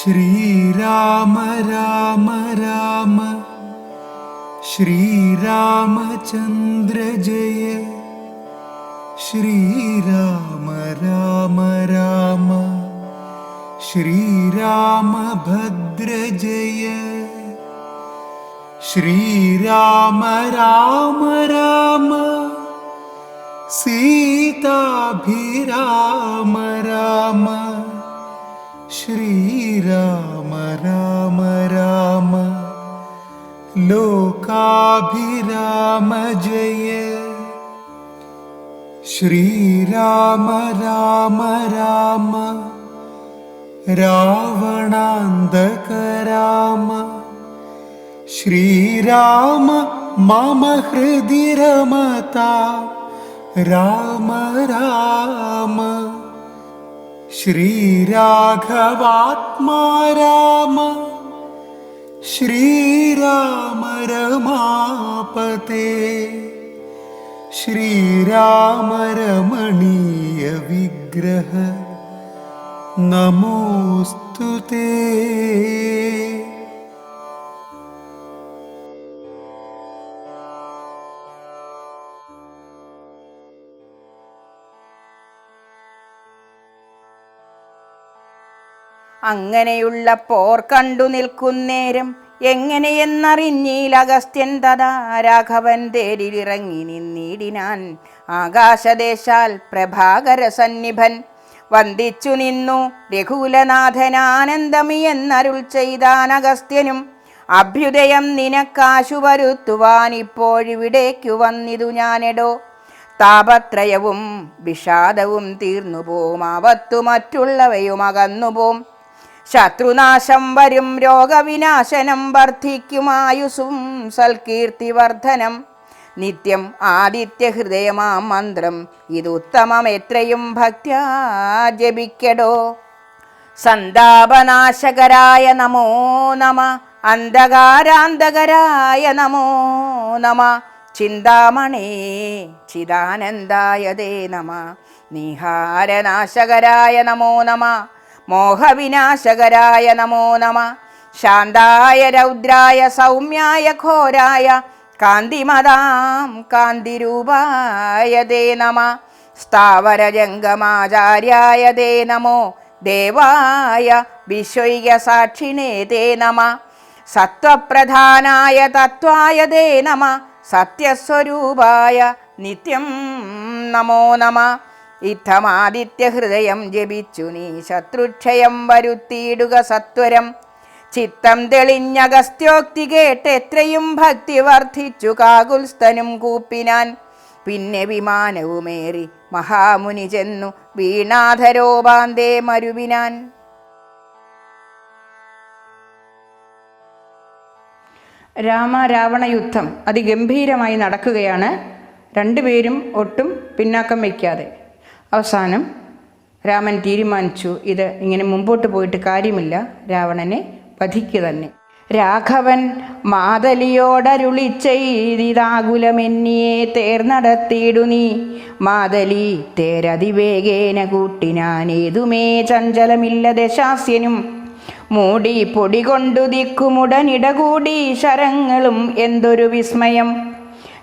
ശ്രീരാമ രാമ രാമ ശ്രീരാമചന്ദ്ര ജയ ശ്രീരാമ രാമ രാമ ശ്രീരാമഭദ്ര ജയ ശ്രീരാമ രാമ രാമ സീതാഭിരാമ രാമ ശ്രീരാമ രാമ രാമ ലോകാഭിരാമ ജയ ശ്രീരാമ രാമ രാമ രാവണാന്തക രാമ ശ്രീരാമ മമ ഹൃദി രമതാം രാമ രാമ ശ്രീരാഘവാത്മാ രാമ ശ്രീരാമ രമാപതേ ശ്രീരാമ രമണീയ വിഗ്രഹ നമോസ്തുതേ. അങ്ങനെയുള്ള പോർ കണ്ടു നിൽക്കുന്നേരം എങ്ങനെയെന്നറിഞ്ഞീലഗസ്ത്യൻ തഥാ രാഘവൻ തേരിലിറങ്ങി നിന്നിടിനാൻ. ആകാശദേശാൽ പ്രഭാകര സന്നിഭൻ വന്ദിച്ചു നിന്നു രഘുകുലനാഥനാനന്ദമി എന്നരുൾ ചെയ്താൻ അഗസ്ത്യനും. അഭ്യുദയം നിനക്കാശു വരുത്തുവാൻ ഇപ്പോഴിവിടേക്കു വന്നിതു ഞാനെടോ. താപത്രയവും വിഷാദവും തീർന്നുപോം, ആപത്തു മറ്റുള്ളവയും അകന്നുപോം. ശത്രുനാശം വരും, രോഗവിനാശനം വർദ്ധിക്കുമായുസും സൽകീർത്തിവർദ്ധനം. നിത്യം ആദിത്യഹൃദയമാം മന്ത്രം ഇതുത്തമം, എത്രയും ഭക്ത്യാ ജപിക്കടോ. സന്താപനാശകരായ നമോ നമ, അന്ധകാരാന്തകരായ നമോ നമ, ചിന്താമണേ ചിദാനന്ദായ തേ നമ, നിഹാരനാശകരായ നമോ നമ, മോഹവിനാശകരായ നമോ നമ, ശാന്തായ രൗദ്രായ സൗമ്യായ ഘോരായ കാന്തിമതാം കാന്തിരൂപായ തേ നമ, സ്ഥാവരജംഗമാചാര്യായ തേ നമോ, ദേവായ വിശ്വൈക സാക്ഷിണേ തേ നമ, സത്വപ്രധാനായ തത്വായ തേ നമ, സത്യസ്വരൂപായ നിത്യം നമോ നമ. ഇത്തമാദിത്യഹൃദയം ജപിച്ചു നീ ശത്രുക്ഷയം വരുത്തിയിടുക സത്വരം. ചിത്തം തെളിഞ്ഞഗസ്ത്യോക്തി കേട്ട് എത്രയും ഭക്തി വർദ്ധിച്ചു കാകുൽസ്ഥനും കൂപ്പിനാൻ. പിന്നെ വിമാനവുമേറി മഹാമുനി ചെന്നു വീണാധരോപാന്തേ മരുവിനാൻ. രാമ-രാവണ യുദ്ധം അതിഗംഭീരമായി നടക്കുകയാണ്. രണ്ടുപേരും ഒട്ടും പിന്നാക്കം വയ്ക്കാതെ. അവസാനം രാമൻ തീരുമാനിച്ചു, ഇത് ഇങ്ങനെ മുമ്പോട്ട് പോയിട്ട് കാര്യമില്ല, രാവണനെ വധിക്കുക തന്നെ. രാഘവൻ മാതലിയോടരുളി ചെയ്തിതാകുലമെന്നിയെ തേർനടത്തിയിടു നീ. മാതലി തേരതിവേഗേന കൂട്ടിനാൻ, ഏതുമേ ചഞ്ചലമില്ല ദശാസ്യനും. മൂടി പൊടി കൊണ്ടു ദിക്കുമുടനിടകൂടി ശരങ്ങളും എന്തൊരു വിസ്മയം.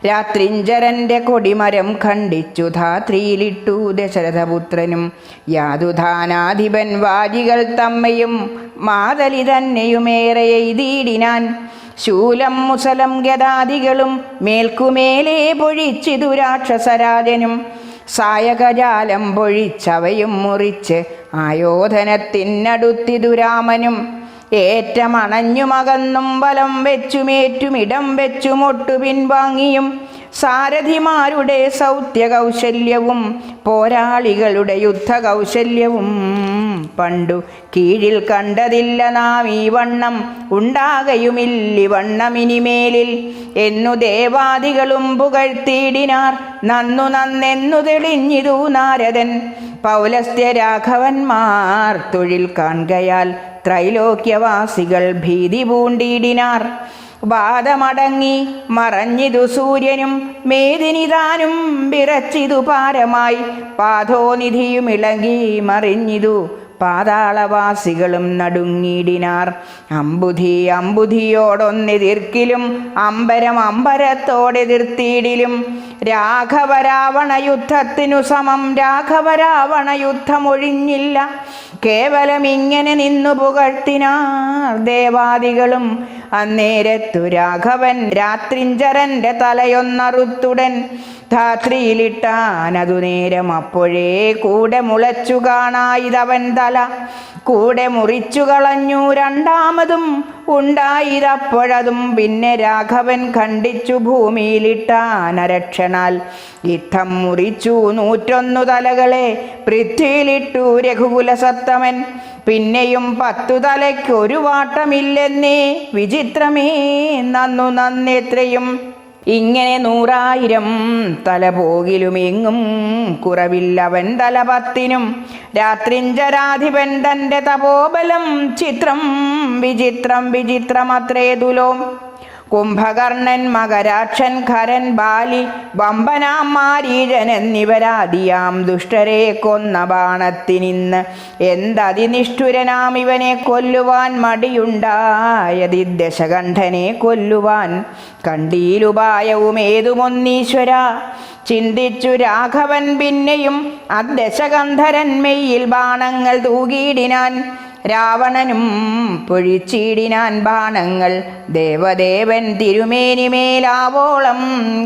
രാത്രിഞ്ചരൻ്റെ കൊടിമരം ഖണ്ഡിച്ചു ധാത്രിയിലിട്ടു ദശരഥപുത്രനും. യാതുധാനാധിപൻ വാജികൾ തമ്മയും മാതലി തന്നെയുമേറെ എയ്തിയിടിനാൻ. ശൂലം മുസലം ഗദാദികളും മേൽക്കുമേലേ പൊഴിച്ചിതു രാക്ഷസരാജനും. സായകജാലം പൊഴിച്ചവയും മുറിച്ച് ആയോധനത്തിനടുത്തിതു രാമനും. ഏറ്റമണഞ്ഞുമകന്നും ബലം വെച്ചുമേറ്റുമിടം വെച്ചുമൊട്ടു പിൻവാങ്ങിയും. സാരഥിമാരുടെ സൗത്യകൗശല്യവും പോരാളികളുടെ യുദ്ധകൗശല്യവും പണ്ടു കീഴിൽ കണ്ടതില്ല നാം ഈ വണ്ണം. ഉണ്ടാകയുമില്ലിവണ്ണമിനിമേലിൽ എന്നു ദേവാദികളും പുകഴ്ത്തിയിടിനാർ. നന്നു നന്നെന്നു തെളിഞ്ഞിതു നാരദൻ. പൗലസ്ത്യ രാഘവന്മാർ തൊഴിൽ കാൺകയാൽ ത്രൈലോക്യവാസികൾ ഭീതി പൂണ്ടിടിനാർ. വാദമടങ്ങി മറഞ്ഞിതു സൂര്യനും മേദിനിതാനും വിറച്ചിതു പാരമായി. പാഥോനിധിയുമിളകി മറിഞ്ഞിതു പാതാളവാസികളും നടുങ്ങിടിനാർ. അമ്പുധിയോടൊന്നെതിർക്കിലും അമ്പരത്തോടെതിർത്തിയിടിലും രാഘവരാവണ യുദ്ധത്തിനു സമം രാഘവരാവണ യുദ്ധമൊഴിഞ്ഞില്ല. കേവലം ഇങ്ങനെ നിന്നു പുകഴ്ത്തിനാർ ദേവാദികളും. അന്നേരത്തു രാഘവൻ രാത്രിഞ്ചരന്റെ തലയൊന്നറുത്തുടൻ ധാത്രിയിലിട്ടാനതു നേരം. അപ്പോഴേ കൂടെ മുളച്ചു കാണായിതവൻ തല, കൂടെ മുറിച്ചു കളഞ്ഞു രണ്ടാമതും ഉണ്ടായതപ്പോഴതും. പിന്നെ രാഘവൻ ഖണ്ഡിച്ചു ഭൂമിയിലിട്ടാനരക്ഷണാൽ യുദ്ധം മുറിച്ചു 101 തലകളെ പൃഥ്വിയിലിട്ടു രഘുകുലസത്തമൻ. പിന്നെയും 10 തലയ്ക്കൊരു വാട്ടമില്ലെന്നേ വിചിത്രമേ നന്നെത്രയും. ഇങ്ങനെ 100,000 തല പോകിലും എങ്ങും കുറവില്ലവൻ തല 10നും. രാത്രിഞ്ചരാധിപൻ തൻ്റെ തപോബലം ചിത്രം വിചിത്രമത്രേ തുലോം. കുംഭകർണൻ, മകരാക്ഷൻ, ഖരൻ, ബാലി, വമ്പനാം മാരീചൻ എന്നിവരാദിയാം ദുഷ്ടരെ കൊന്ന ബാണത്തിനിന്ന് എന്തതിനിഷ്ഠുരനാം ഇവനെ കൊല്ലുവാൻ മടിയുണ്ടായതി ദശകണ്ഠനെ കൊല്ലുവാൻ. കണ്ടീലുപായവും ഏതുമൊന്നീശ്വര ചിന്തിച്ചു രാഘവൻ. പിന്നെയും അദശകന്ധരന്മയിൽ ബാണങ്ങൾ തൂകിയിടിനാൻ. രാവണനും പൊഴിച്ചിടിനാൻ ബാണങ്ങൾ. ദേവദേവൻ തിരുമേനിമേലാവോളം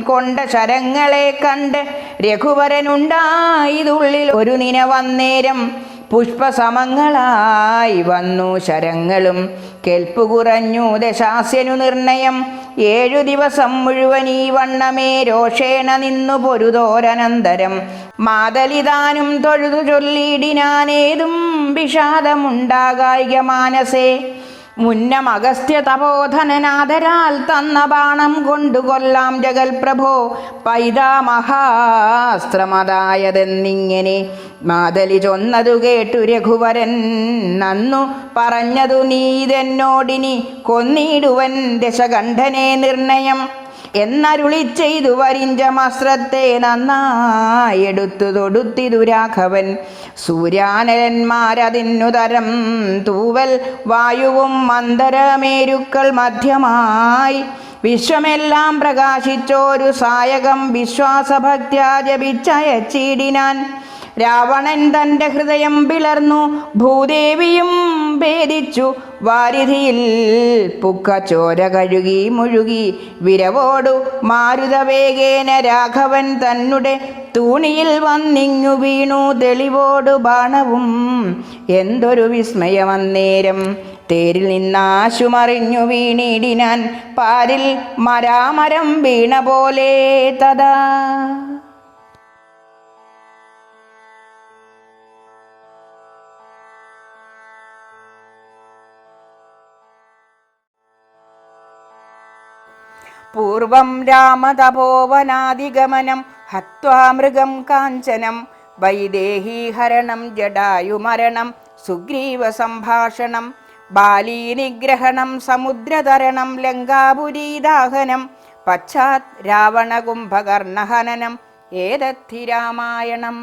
കൊണ്ട ശരങ്ങളെ കണ്ട് രഘുവരനുണ്ടായതുള്ളിൽ ഒരു നിനവന്നേരം. പുഷ്പസമങ്ങളായി വന്നു ശരങ്ങളും കെൽപ്പു കുറഞ്ഞു ദശാസ്യനു നിർണയം. 7 ദിവസം മുഴുവൻ ഈ വണ്ണമേ രോഷേണ നിന്നു പൊരുതോരനന്തരം. മാതലിതാനും തൊഴുതു ചൊല്ലിടിനാനേതും വിഷാദമുണ്ടാകായിക മാനസേ. മുന്നം അഗസ്ത്യ തപോധനനാദരാൽ തന്ന ബാണം കൊണ്ടു കൊല്ലാം ജഗൽപ്രഭോ. പൈതാമഹാസ്ത്രമതായതെന്നിങ്ങനെ മാതലി ചൊന്നതു കേട്ടു രഘുവരൻ. നന്നു പറഞ്ഞതു നീതെന്നോടിനി കൊന്നിടുവൻ ദശകണ്ഠനെ നിർണയം എന്നരുളി ചെയ്തു വരിഞ്ചമസ്ത്രത്തെ നന്നായെടുത്തു തൊടുത്തിതു രാഘവൻ. സൂര്യാനലന്മാരതിന്നു തരം തൂവൽ വായുവും മന്ദരമേരുക്കൾ മധ്യമായി വിശ്വമെല്ലാം പ്രകാശിച്ചോരു സായകം വിശ്വാസഭക്ത്യാ ജപിച്ചയച്ചിടിനാൻ. രാവണൻ തൻ്റെ ഹൃദയം പിളർന്നു ഭൂദേവിയും ഭേദിച്ചു. വാരിധിയിൽ പുക്ക ചോര കഴുകി മുഴുകി വിരവോടു മാരുതവേഗേന രാഘവൻ തന്നെ തൂണിയിൽ വന്നിങ്ങു വീണു തെളിവോടു ബാണവും. എന്തൊരു വിസ്മയമന്നേരം തേരിൽ നിന്നാശുമറിഞ്ഞു വീണിടിനാൻ. പാരിൽ മരാമരം വീണ പോലെ തഥാ. പൂർവം രാമതപോവനാദിഗമനം ഹത്വാ മൃഗം കാഞ്ചനം. വൈദേഹീഹരണം ജടായുമരണം സുഗ്രീവ സംഭാഷണം. ബാലീനിഗ്രഹണം സമുദ്രതരണം ലങ്കാപുരീദാഹനം. പശ്ചാത് രാവണകുംഭകർണഹനനം ഏതദ്ധി രാമായണം.